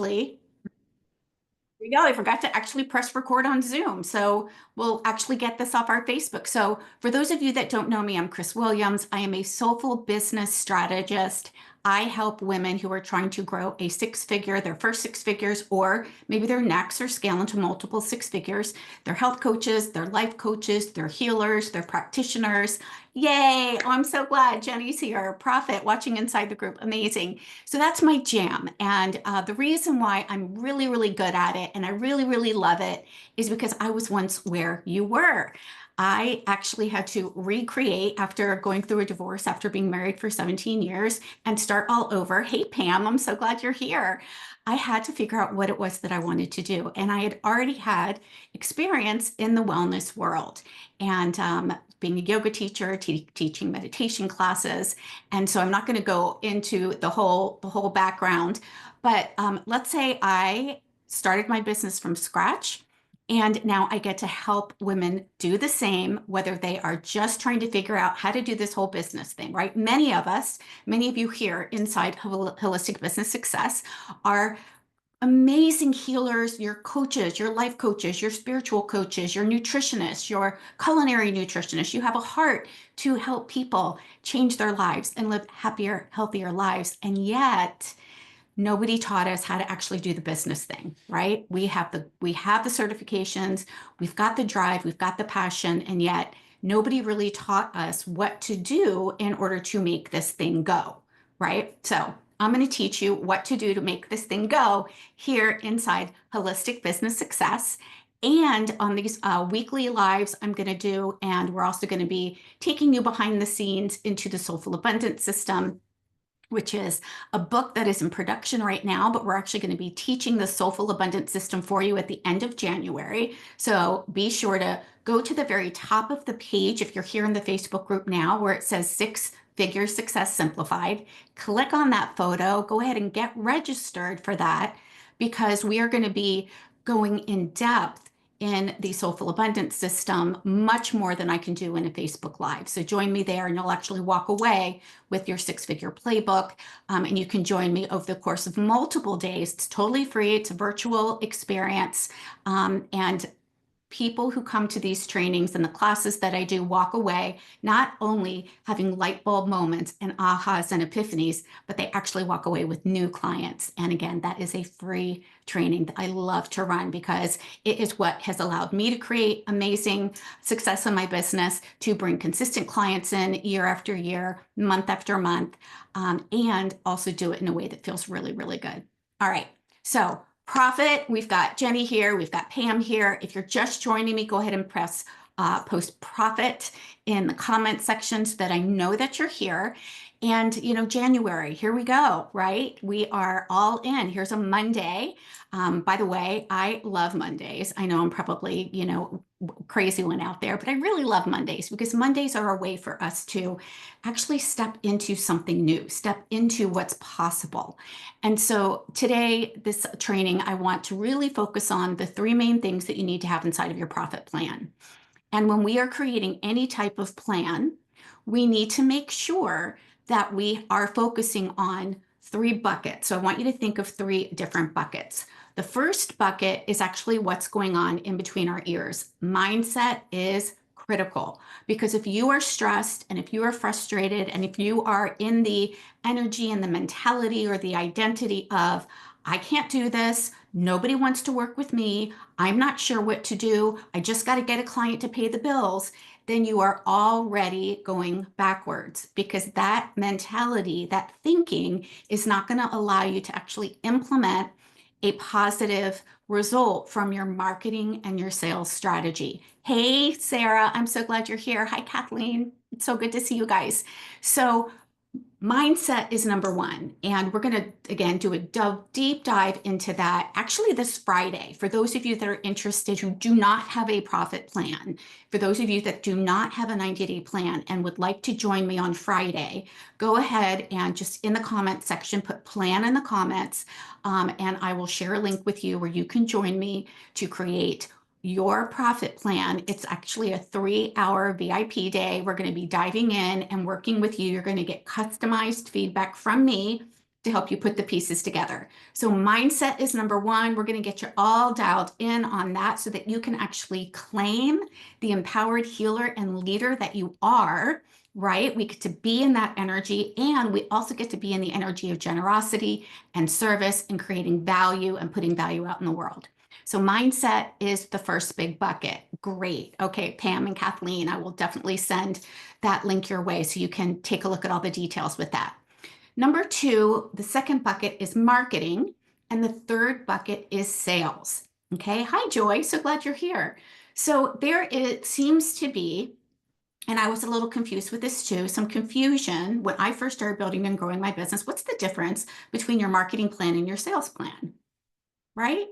actually, there you go. I forgot to actually press record on Zoom. So we'll actually get this off our Facebook. So for those of you that don't know me, I'm Chris Williams. I am a soulful business strategist. I help women who are trying to grow a six figure, their first six figures, or maybe their next, or scale into multiple six figures. They're health coaches, they're life coaches, they're healers, they're practitioners. Yay. Oh, I'm so glad Jenny's here. Profit watching inside the group. Amazing. So that's my jam. And the reason why I'm really, really good at it and I really, really love it is because I was once where you were. I actually had to recreate after going through a divorce, after being married for 17 years, and start all over. Hey, Pam, I'm so glad you're here. I had to figure out what it was that I wanted to do. And I had already had experience in the wellness world and being a yoga teacher, teaching meditation classes. And so I'm not going to go into the whole background, but let's say I started my business from scratch. And now I get to help women do the same, whether they are just trying to figure out how to do this whole business thing, right? Many of us, many of you here inside Holistic Business Success are amazing healers, your coaches, your life coaches, your spiritual coaches, your nutritionists, your culinary nutritionists. You have a heart to help people change their lives and live happier, healthier lives. And yet, nobody taught us how to actually do the business thing, right? We have the certifications, we've got the drive, we've got the passion, and yet nobody really taught us what to do in order to make this thing go, right? So I'm going to teach you what to do to make this thing go here inside Holistic Business Success. And on these weekly lives, I'm going to do, and we're also going to be taking you behind the scenes into the Soulful Abundance System, which is a book that is in production right now, but we're actually going to be teaching the Soulful Abundance System for you at the end of January. So be sure to go to the very top of the page if you're here in the Facebook group now, where it says Six Figure Success Simplified. Click on that photo, go ahead and get registered for that, because we are going to be going in depth in the Soulful Abundance System, much more than I can do in a Facebook Live. So join me there and you'll actually walk away with your six-figure playbook. And you can join me over the course of multiple days. It's totally free. It's a virtual experience. And people who come to these trainings and the classes that I do walk away not only having light bulb moments and ahas and epiphanies, but they actually walk away with new clients. And again, that is a free training that I love to run because it is what has allowed me to create amazing success in my business, to bring consistent clients in year after year, month after month, and also do it in a way that feels really, really good. All right. So profit, we've got Jenny here, we've got Pam here. If you're just joining me, go ahead and press post profit in the comment section so that I know that you're here. And, January, here we go, right? We are all in. Here's a Monday. By the way, I love Mondays. I know I'm probably, crazy one out there, but I really love Mondays because Mondays are a way for us to actually step into something new, step into what's possible. And so today, this training, I want to really focus on the three main things that you need to have inside of your profit plan. And when we are creating any type of plan, we need to make sure that we are focusing on three buckets. So I want you to think of three different buckets. The first bucket is actually what's going on in between our ears. Mindset is critical because if you are stressed and if you are frustrated and if you are in the energy and the mentality or the identity of, I can't do this, nobody wants to work with me, I'm not sure what to do, I just got to get a client to pay the bills, then you are already going backwards because that mentality, that thinking is not going to allow you to actually implement a positive result from your marketing and your sales strategy. Hey, Sarah, I'm so glad you're here. Hi, Kathleen. It's so good to see you guys. So mindset is number one. And we're going to, again, do a deep dive into that actually this Friday. For those of you that are interested who do not have a profit plan, for those of you that do not have a 90-day plan and would like to join me on Friday, go ahead and just in the comment section, put plan in the comments, and I will share a link with you where you can join me to create your profit plan. It's actually a 3-hour VIP day. We're going to be diving in and working with you. You're going to get customized feedback from me to help you put the pieces together. So mindset is number one. We're going to get you all dialed in on that so that you can actually claim the empowered healer and leader that you are, right? We get to be in that energy, and we also get to be in the energy of generosity and service and creating value and putting value out in the world. So mindset is the first big bucket. Great. Okay, Pam and Kathleen, I will definitely send that link your way so you can take a look at all the details with that. Number two, the second bucket is marketing, and the third bucket is sales. Okay, hi Joy, so glad you're here. So there it seems to be, and I was a little confused with this too, some confusion when I first started building and growing my business. What's the difference between your marketing plan and your sales plan, right?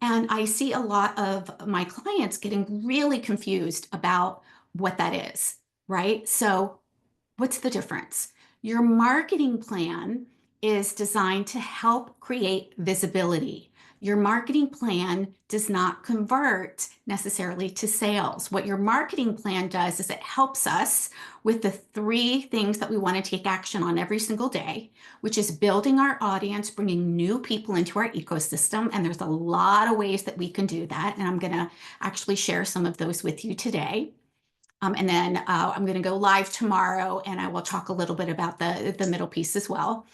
And I see a lot of my clients getting really confused about what that is, right? So what's the difference? Your marketing plan is designed to help create visibility. Your marketing plan does not convert necessarily to sales. What your marketing plan does is it helps us with the three things that we want to take action on every single day, which is building our audience, bringing new people into our ecosystem. And there's a lot of ways that we can do that. And I'm going to actually share some of those with you today. And then I'm going to go live tomorrow, and I will talk a little bit about the middle piece as well.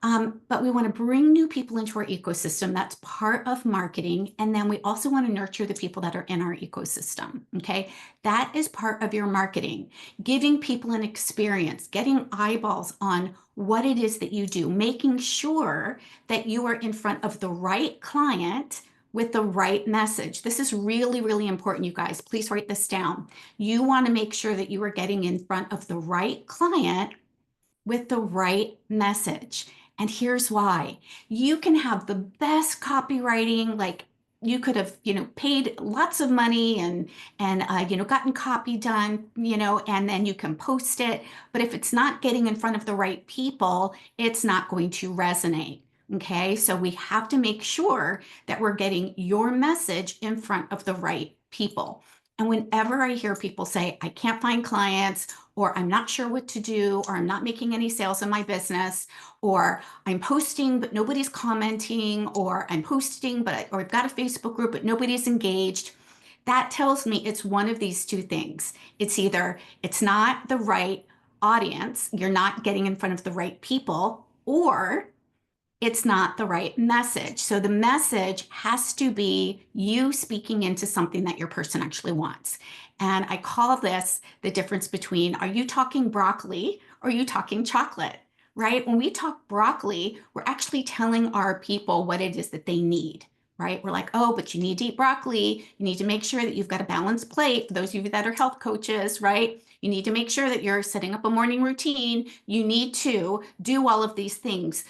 But we want to bring new people into our ecosystem. That's part of marketing. And then we also want to nurture the people that are in our ecosystem. Okay. That is part of your marketing, giving people an experience, getting eyeballs on what it is that you do, making sure that you are in front of the right client with the right message. This is really, really important, you guys. Please write this down. You want to make sure that you are getting in front of the right client with the right message. And here's why. You can have the best copywriting, like you could have, paid lots of money and gotten copy done, and then you can post it. But if it's not getting in front of the right people, it's not going to resonate. Okay, so we have to make sure that we're getting your message in front of the right people. And whenever I hear people say, I can't find clients, or I'm not sure what to do, or I'm not making any sales in my business, or I'm posting, but nobody's commenting, or I'm posting, or I've got a Facebook group, but nobody's engaged, that tells me it's one of these two things. It's either it's not the right audience, you're not getting in front of the right people, or it's not the right message. So the message has to be you speaking into something that your person actually wants. And I call this the difference between, are you talking broccoli or are you talking chocolate, right? When we talk broccoli, we're actually telling our people what it is that they need, right? We're like, oh, but you need to eat broccoli. You need to make sure that you've got a balanced plate. For those of you that are health coaches, right? You need to make sure that you're setting up a morning routine. You need to do all of these things.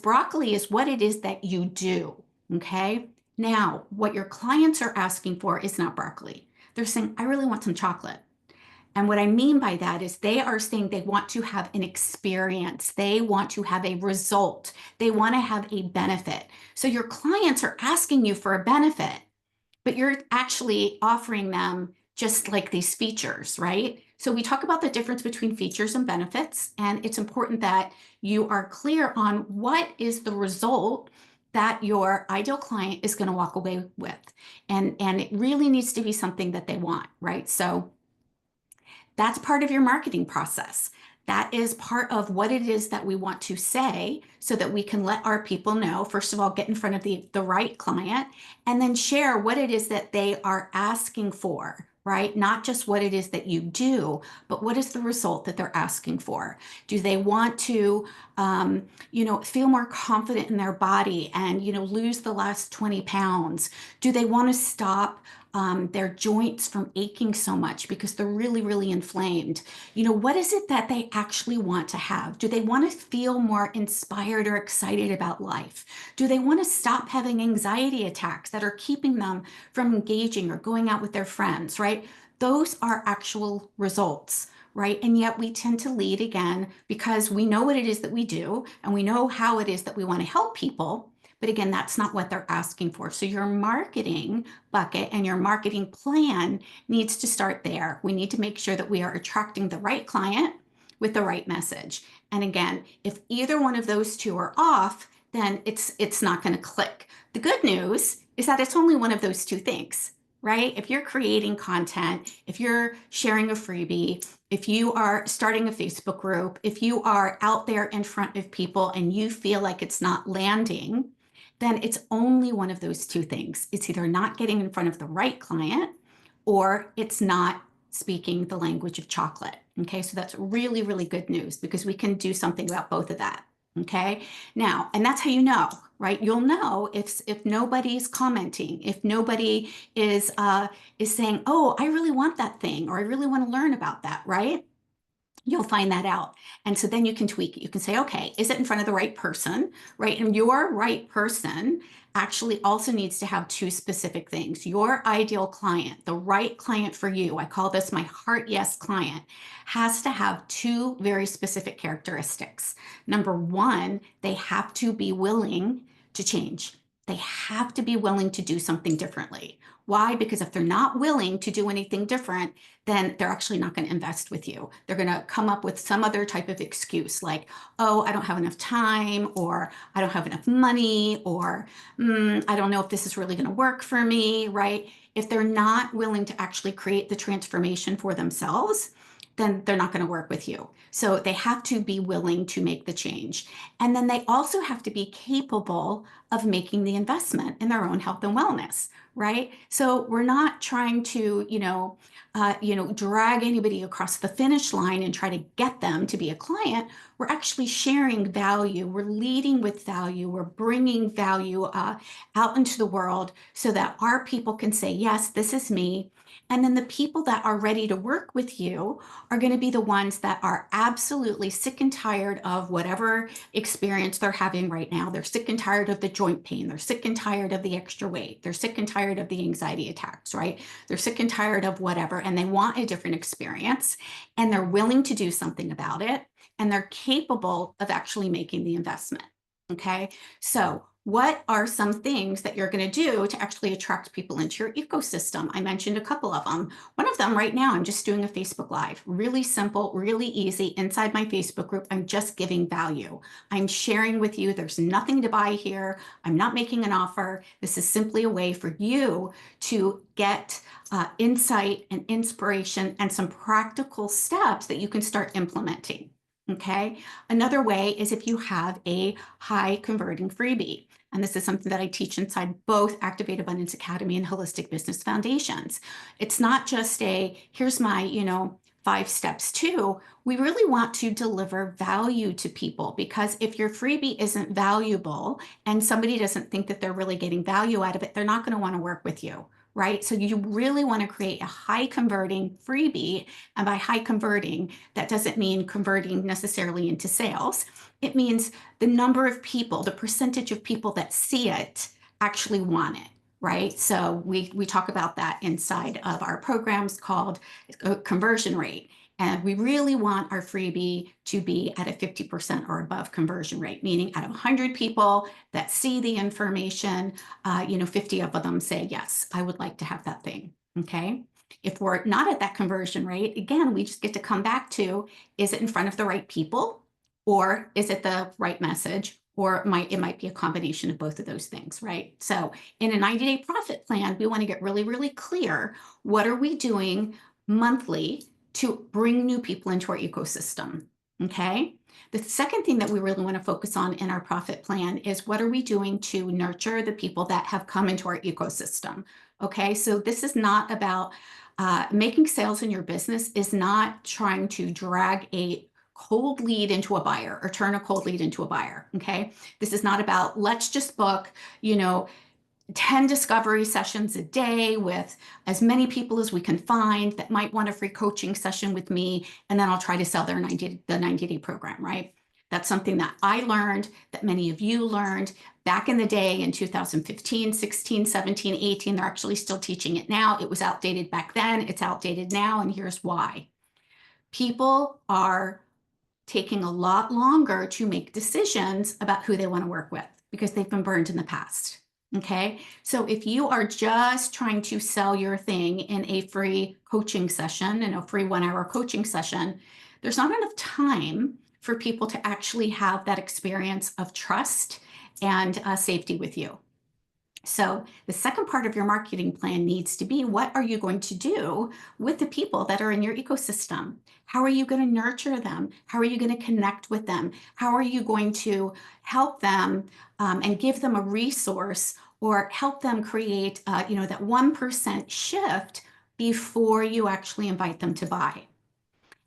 Broccoli is what it is that you do, okay? Now, what your clients are asking for is not broccoli. They're saying, I really want some chocolate. And what I mean by that is they are saying they want to have an experience. They want to have a result. They want to have a benefit. So your clients are asking you for a benefit, but you're actually offering them just like these features, right? So we talk about the difference between features and benefits, and it's important that you are clear on what is the result that your ideal client is going to walk away with. And it really needs to be something that they want, right? So that's part of your marketing process. That is part of what it is that we want to say so that we can let our people know, first of all, get in front of the right client, and then share what it is that they are asking for, right? Not just what it is that you do, but what is the result that they're asking for? Do they want to, feel more confident in their body and, lose the last 20 pounds? Do they want to stop their joints from aching so much because they're really, really inflamed? What is it that they actually want to have? Do they want to feel more inspired or excited about life? Do they want to stop having anxiety attacks that are keeping them from engaging or going out with their friends, right? Those are actual results, right? And yet we tend to lead again because we know what it is that we do and we know how it is that we want to help people. But again, that's not what they're asking for. So your marketing bucket and your marketing plan needs to start there. We need to make sure that we are attracting the right client with the right message. And again, if either one of those two are off, then it's not going to click. The good news is that it's only one of those two things, right? If you're creating content, if you're sharing a freebie, if you are starting a Facebook group, if you are out there in front of people and you feel like it's not landing, then it's only one of those two things. It's either not getting in front of the right client or it's not speaking the language of chocolate. Okay, so that's really, really good news because we can do something about both of that. Okay, now, and that's how you know, right? You'll know if nobody's commenting, if nobody is saying, "Oh, I really want that thing," or "I really want to learn about that," right? You'll find that out. And so then you can tweak it. You can say, okay, is it in front of the right person, right? And your right person actually also needs to have two specific things. Your ideal client, the right client for you, I call this my heart yes client, has to have two very specific characteristics. Number one, they have to be willing to change. They have to be willing to do something differently. Why? Because if they're not willing to do anything different, then they're actually not going to invest with you. They're going to come up with some other type of excuse like, oh, I don't have enough time, or I don't have enough money, or I don't know if this is really going to work for me, right? If they're not willing to actually create the transformation for themselves, then they're not going to work with you. So they have to be willing to make the change. And then they also have to be capable of making the investment in their own health and wellness, right? So we're not trying to, drag anybody across the finish line and try to get them to be a client. We're actually sharing value. We're leading with value. We're bringing value out into the world so that our people can say, yes, this is me. And then the people that are ready to work with you are going to be the ones that are absolutely sick and tired of whatever experience they're having right now. They're sick and tired of the joint pain. They're sick and tired of the extra weight. They're sick and tired of the anxiety attacks, right? They're sick and tired of whatever, and they want a different experience, and they're willing to do something about it, and they're capable of actually making the investment. Okay, so what are some things that you're going to do to actually attract people into your ecosystem? I mentioned a couple of them. One of them right now, I'm just doing a Facebook Live. Really simple, really easy. Inside my Facebook group, I'm just giving value. I'm sharing with you. There's nothing to buy here. I'm not making an offer. This is simply a way for you to get insight and inspiration and some practical steps that you can start implementing. Okay. Another way is if you have a high converting freebie. And this is something that I teach inside both Activate Abundance Academy and Holistic Business Foundations. It's not just here's my, 5 steps too. We really want to deliver value to people, because if your freebie isn't valuable and somebody doesn't think that they're really getting value out of it, they're not going to want to work with you. Right? So you really want to create a high converting freebie. And by high converting, that doesn't mean converting necessarily into sales. It means the number of people, the percentage of people that see it actually want it, right? So we talk about that inside of our programs called conversion rate. And we really want our freebie to be at a 50% or above conversion rate, meaning out of 100 people that see the information, 50 of them say, yes, I would like to have that thing, okay? If we're not at that conversion rate, again, we just get to come back to, is it in front of the right people? Or is it the right message? Or it might be a combination of both of those things, right? So in a 90-day profit plan, we want to get really, really clear. What are we doing monthly to bring new people into our ecosystem? Okay. The second thing that we really want to focus on in our profit plan is what are we doing to nurture the people that have come into our ecosystem? Okay. So this is not about making sales in your business, is not trying to drag a cold lead into a buyer or turn a cold lead into a buyer. Okay. This is not about let's just book, 10 discovery sessions a day with as many people as we can find that might want a free coaching session with me. And then I'll try to sell the 90-day program, right? That's something that I learned, that many of you learned back in the day in 2015, 16, 17, 18. They're actually still teaching it now. It was outdated back then. It's outdated now. And here's why. People are taking a lot longer to make decisions about who they want to work with because they've been burned in the past. Okay. So if you are just trying to sell your thing in a free coaching session, in a free 1-hour coaching session, there's not enough time for people to actually have that experience of trust and safety with you. So the second part of your marketing plan needs to be, what are you going to do with the people that are in your ecosystem? How are you going to nurture them? How are you going to connect with them? How are you going to help them and give them a resource, or help them create, that 1% shift before you actually invite them to buy?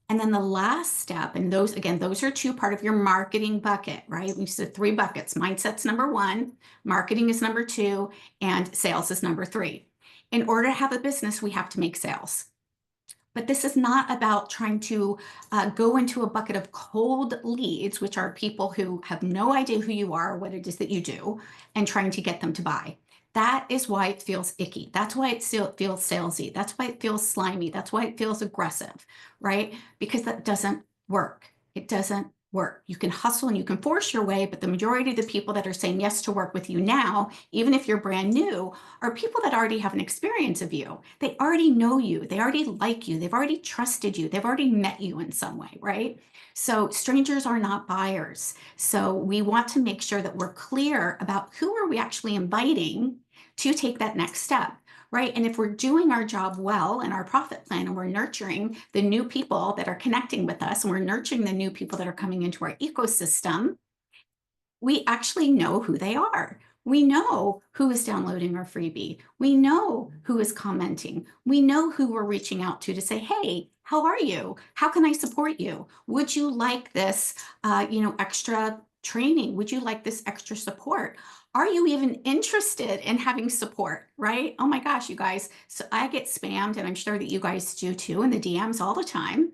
And then the last step, and those, again, those are two part of your marketing bucket, right? We said three buckets. Mindset's number one, marketing is number two, and sales is number three. In order to have a business, we have to make sales. But this is not about trying to go into a bucket of cold leads, which are people who have no idea who you are or what it is that you do, and trying to get them to buy. That is why it feels icky. That's why it feels salesy. That's why it feels slimy. That's why it feels aggressive, right? Because that doesn't work. It doesn't work. You can hustle and you can force your way, but the majority of the people that are saying yes to work with you now, even if you're brand new, are people that already have an experience of you. They already know you. They already like you. They've already trusted you. They've already met you in some way, right? So strangers are not buyers. So we want to make sure that we're clear about who are we actually inviting to take that next step, right? And if we're doing our job well in our profit plan, and we're nurturing the new people that are connecting with us, and we're nurturing the new people that are coming into our ecosystem, we actually know who they are. We know who is downloading our freebie. We know who is commenting. We know who we're reaching out to say, hey, how are you? How can I support you? Would you like this, extra training? Would you like this extra support? Are you even interested in having support, right? Oh my gosh, you guys. So I get spammed, and I'm sure that you guys do too, in the DMs all the time,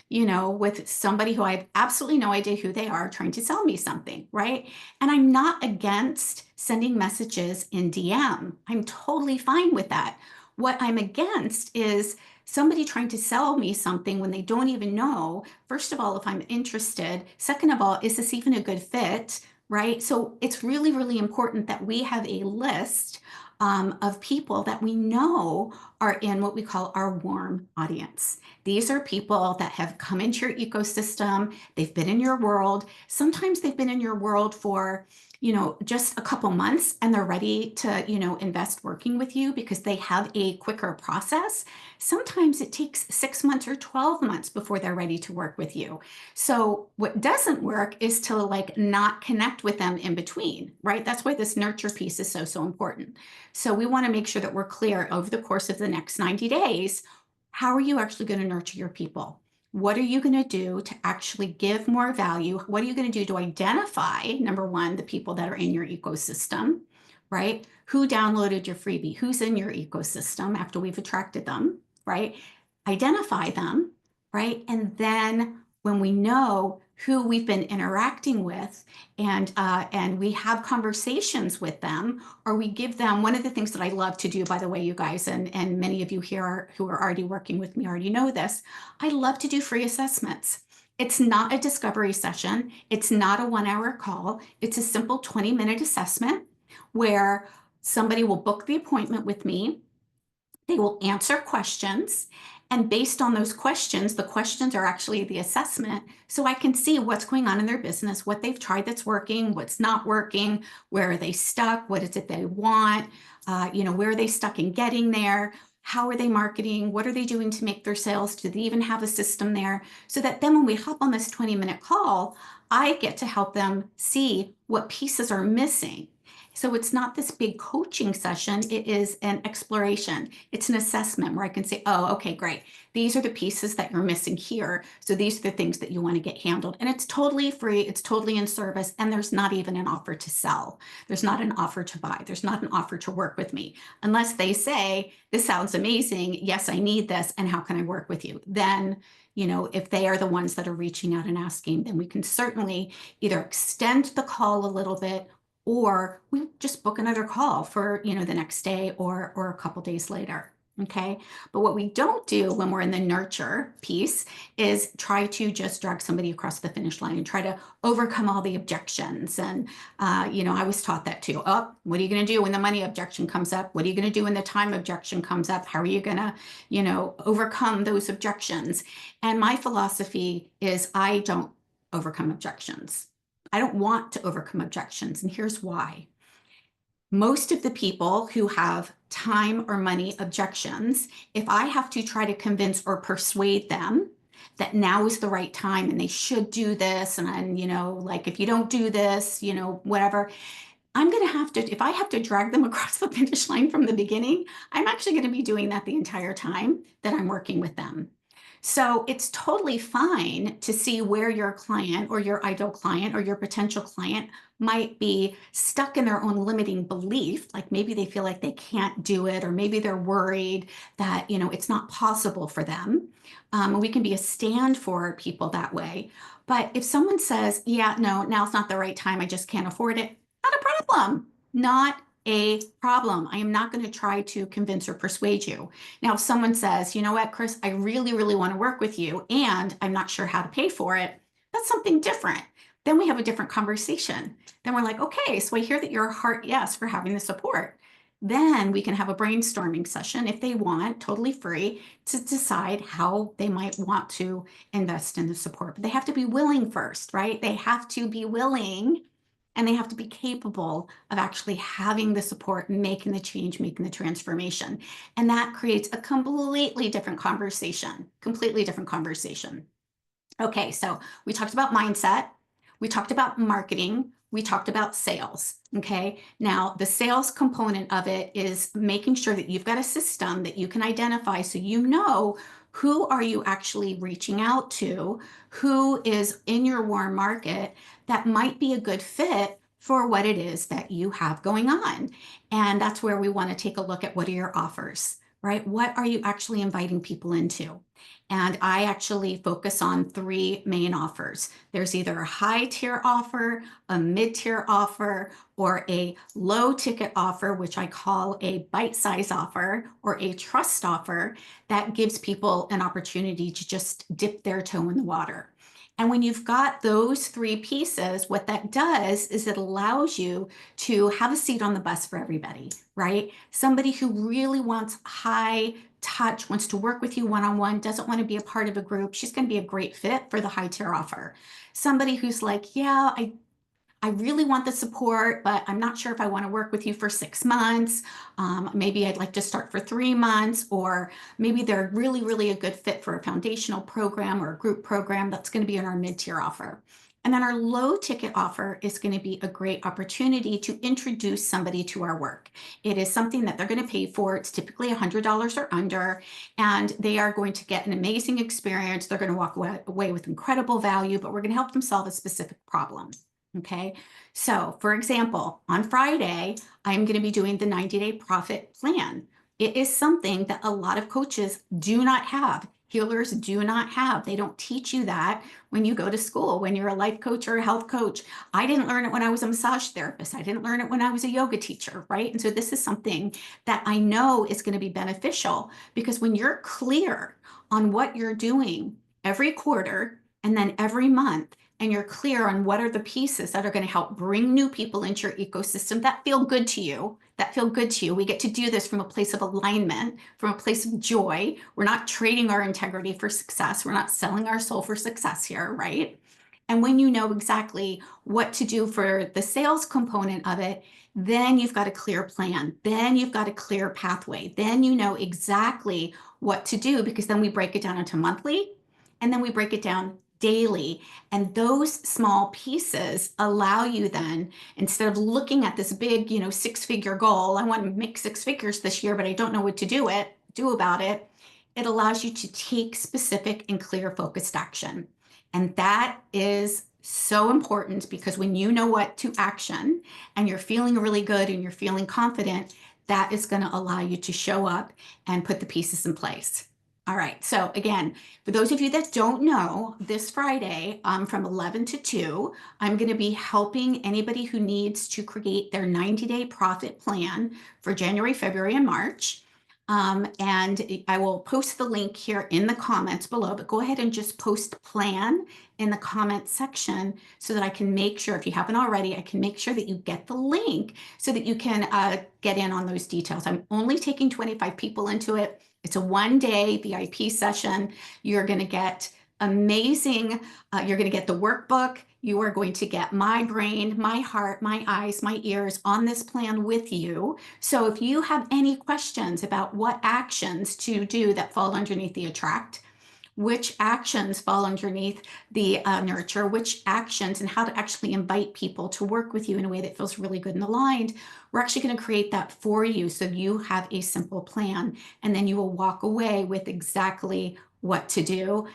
with somebody who I have absolutely no idea who they are trying to sell me something, right? And I'm not against sending messages in DM. I'm totally fine with that. What I'm against is somebody trying to sell me something when they don't even know, first of all, if I'm interested. Second of all, is this even a good fit, right? So it's really, really important that we have a list of people that we know are in what we call our warm audience. These are people that have come into your ecosystem. They've been in your world. Sometimes they've been in your world for, just a couple months, and they're ready to, invest working with you because they have a quicker process. Sometimes it takes 6 months or 12 months before they're ready to work with you. So what doesn't work is to not connect with them in between, right? That's why this nurture piece is so, so important. So we want to make sure that we're clear over the course of the next 90 days. How are you actually going to nurture your people? What are you going to do to actually give more value? What are you going to do to identify, number one, the people that are in your ecosystem, right? Who downloaded your freebie? Who's in your ecosystem after we've attracted them, right? Identify them, right? And then when we know who we've been interacting with, and we have conversations with them, or we give them, one of the things that I love to do, by the way, you guys, and many of you here who are already working with me already know this, I love to do free assessments. It's not a discovery session. It's not a 1-hour call. It's a simple 20-minute assessment where somebody will book the appointment with me. They will answer questions. And based on those questions, the questions are actually the assessment. So I can see what's going on in their business, what they've tried that's working, what's not working, where are they stuck, what is it they want, where are they stuck in getting there, how are they marketing, what are they doing to make their sales, do they even have a system there? So that then when we hop on this 20-minute call, I get to help them see what pieces are missing. So it's not this big coaching session. It is an exploration. It's an assessment where I can say, oh, okay, great. These are the pieces that you're missing here. So these are the things that you want to get handled. And it's totally free. It's totally in service. And there's not even an offer to sell. There's not an offer to buy. There's not an offer to work with me. Unless they say, this sounds amazing. Yes, I need this. And how can I work with you? Then, if they are the ones that are reaching out and asking, then we can certainly either extend the call a little bit, or we just book another call for, the next day or a couple days later. Okay. But what we don't do when we're in the nurture piece is try to just drag somebody across the finish line and try to overcome all the objections. And, I was taught that too. Oh, what are you going to do when the money objection comes up? What are you going to do when the time objection comes up? How are you going to, overcome those objections? And my philosophy is I don't overcome objections. I don't want to overcome objections, and here's why. Most of the people who have time or money objections, if I have to try to convince or persuade them that now is the right time and they should do this, and like if you don't do this, whatever, I'm going to have to, if I have to drag them across the finish line from the beginning, I'm actually going to be doing that the entire time that I'm working with them. So it's totally fine to see where your client or your ideal client or your potential client might be stuck in their own limiting belief. Like maybe they feel like they can't do it, or maybe they're worried that, it's not possible for them. We can be a stand for people that way. But if someone says, yeah, no, now's not the right time, I just can't afford it, not a problem. Not a problem. I am not going to try to convince or persuade you. Now, if someone says, you know what, Chris, I really, really want to work with you and I'm not sure how to pay for it, that's something different. Then we have a different conversation. Then we're like, okay, so I hear that you're a heart yes for having the support. Then we can have a brainstorming session if they want, totally free, to decide how they might want to invest in the support. But they have to be willing first, right? They have to be willing. And they have to be capable of actually having the support, making the change, making the transformation. And that creates a completely different conversation, completely different conversation. Okay, so we talked about mindset. We talked about marketing. We talked about sales. Okay, now the sales component of it is making sure that you've got a system that you can identify so you know who are you actually reaching out to, who is in your warm market that might be a good fit for what it is that you have going on. And that's where we want to take a look at what are your offers, right? What are you actually inviting people into? And I actually focus on 3 main offers. There's either a high tier offer, a mid tier offer, or a low ticket offer, which I call a bite size offer or a trust offer that gives people an opportunity to just dip their toe in the water. And when you've got those 3 pieces, what that does is it allows you to have a seat on the bus for everybody, right? Somebody who really wants high touch, wants to work with you one-on-one, doesn't want to be a part of a group, she's going to be a great fit for the high tier offer. Somebody who's like, yeah, I really want the support, but I'm not sure if I want to work with you for 6 months. Maybe I'd like to start for 3 months, or maybe they're really, really a good fit for a foundational program or a group program. That's going to be in our mid-tier offer. And then our low ticket offer is going to be a great opportunity to introduce somebody to our work. It is something that they're going to pay for. It's typically $100 or under, and they are going to get an amazing experience. They're going to walk away with incredible value, but we're going to help them solve a specific problem. Okay, so for example, on Friday, I'm going to be doing the 90-day profit plan. It is something that a lot of coaches do not have. Healers do not have. They don't teach you that when you go to school, when you're a life coach or a health coach. I didn't learn it when I was a massage therapist. I didn't learn it when I was a yoga teacher, right? And so this is something that I know is going to be beneficial, because when you're clear on what you're doing every quarter and then every month, and you're clear on what are the pieces that are going to help bring new people into your ecosystem that feel good to you, we get to do this from a place of alignment, from a place of joy. We're not trading our integrity for success. We're not selling our soul for success here, right? And when you know exactly what to do for the sales component of it, then you've got a clear plan. Then you've got a clear pathway. Then you know exactly what to do, because then we break it down into monthly, and then we break it down daily. And those small pieces allow you then, instead of looking at this big, 6-figure goal, I want to make 6 figures this year, but I don't know what to do about it. It allows you to take specific and clear focused action. And that is so important, because when you know what to action and you're feeling really good and you're feeling confident, that is going to allow you to show up and put the pieces in place. All right, so again, for those of you that don't know, this Friday from 11 to 2, I'm going to be helping anybody who needs to create their 90-day profit plan for January, February, and March. And I will post the link here in the comments below, but go ahead and just post plan in the comment section so that I can make sure, if you haven't already, I can make sure that you get the link so that you can get in on those details. I'm only taking 25 people into it. It's a 1-day VIP session. You're going to get amazing, you're going to get the workbook. You are going to get my brain, my heart, my eyes, my ears on this plan with you. So if you have any questions about what actions to do that fall underneath the attract, which actions fall underneath the nurture, which actions, and how to actually invite people to work with you in a way that feels really good and aligned, we're actually going to create that for you so you have a simple plan, and then you will walk away with exactly what to do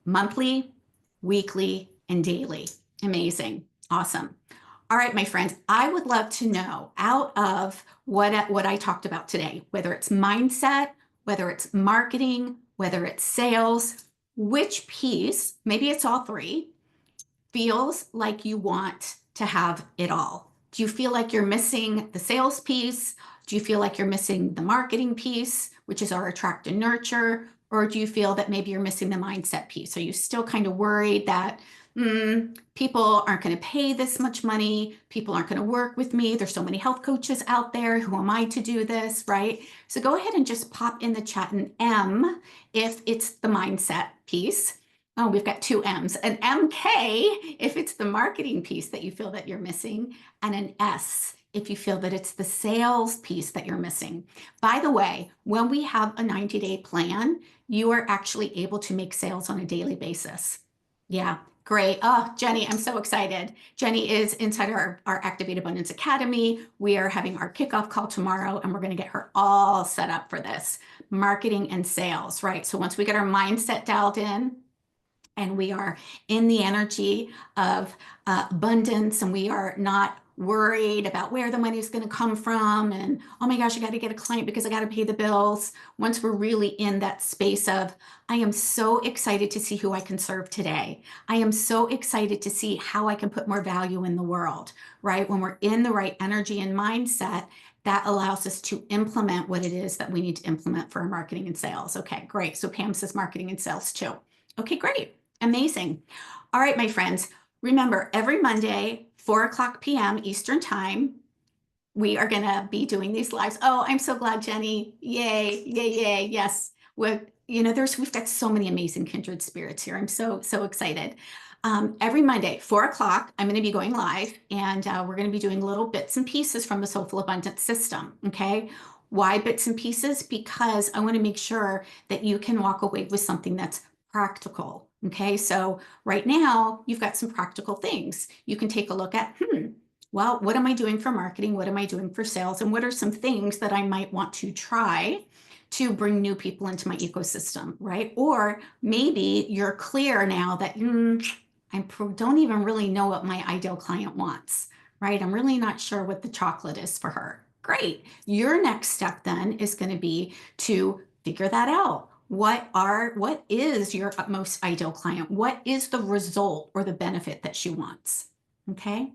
monthly, weekly, and daily. Amazing. Awesome. All right, my friends, I would love to know out of what I talked about today, whether it's mindset, whether it's marketing, whether it's sales, which piece, maybe it's all three, feels like you want to have it all. Do you feel like you're missing the sales piece? Do you feel like you're missing the marketing piece, which is our attract and nurture? Or do you feel that maybe you're missing the mindset piece? Are you still kind of worried that people aren't going to pay this much money? People aren't going to work with me. There's so many health coaches out there. Who am I to do this, right? So go ahead and just pop in the chat an M if it's the mindset piece. Oh, we've got two M's. An MK if it's the marketing piece that you feel that you're missing, and an S if you feel that it's the sales piece that you're missing. By the way, when we have a 90-day plan, you are actually able to make sales on a daily basis. Yeah, great. Oh, Jenny, I'm so excited. Jenny is inside our Activate Abundance Academy. We are having our kickoff call tomorrow, and we're going to get her all set up for this marketing and sales, right? So once we get our mindset dialed in, and we are in the energy of abundance, and we are not worried about where the money is going to come from, and oh my gosh, I got to get a client because I got to pay the bills. Once we're really in that space of, I am so excited to see who I can serve today. I am so excited to see how I can put more value in the world, right? When we're in the right energy and mindset, that allows us to implement what it is that we need to implement for our marketing and sales. Okay, great. So Pam says marketing and sales too. Okay, great. Amazing. All right, my friends, remember every Monday, 4:00 p.m. Eastern time, we are going to be doing these lives. Oh, I'm so glad, Jenny. Yay, yay, yay. Yes. We've got so many amazing kindred spirits here. I'm so excited. Every Monday, 4:00, I'm going to be going live, and we're going to be doing little bits and pieces from the Soulful Abundance System. Okay. Why bits and pieces? Because I want to make sure that you can walk away with something that's practical. Okay, so right now you've got some practical things you can take a look at. Well, what am I doing for marketing? What am I doing for sales? And what are some things that I might want to try to bring new people into my ecosystem, right? Or maybe you're clear now that I don't even really know what my ideal client wants, right? I'm really not sure what the chocolate is for her. Great. Your next step then is going to be to figure that out. What is your most ideal client? What is the result or the benefit that she wants? Okay.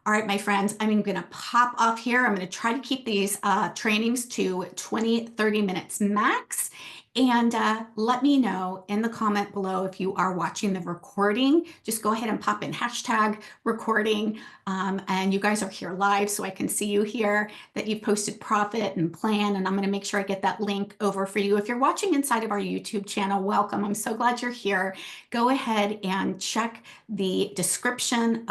All right, my friends, I'm going to pop off here. I'm going to try to keep these trainings to 20-30 minutes max. And let me know in the comment below if you are watching the recording. Just go ahead and pop in hashtag recording. And you guys are here live, so I can see you here, that you've posted profit and plan. And I'm going to make sure I get that link over for you. If you're watching inside of our YouTube channel, welcome. I'm so glad you're here. Go ahead and check the description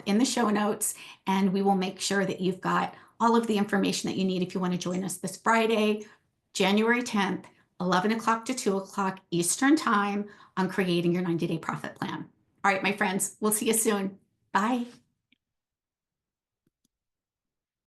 in the show notes, and we will make sure that you've got all of the information that you need if you want to join us this Friday, January 10th, 11 o'clock to 2 o'clock Eastern time on creating your 90-day profit plan. All right, my friends, we'll see you soon. Bye.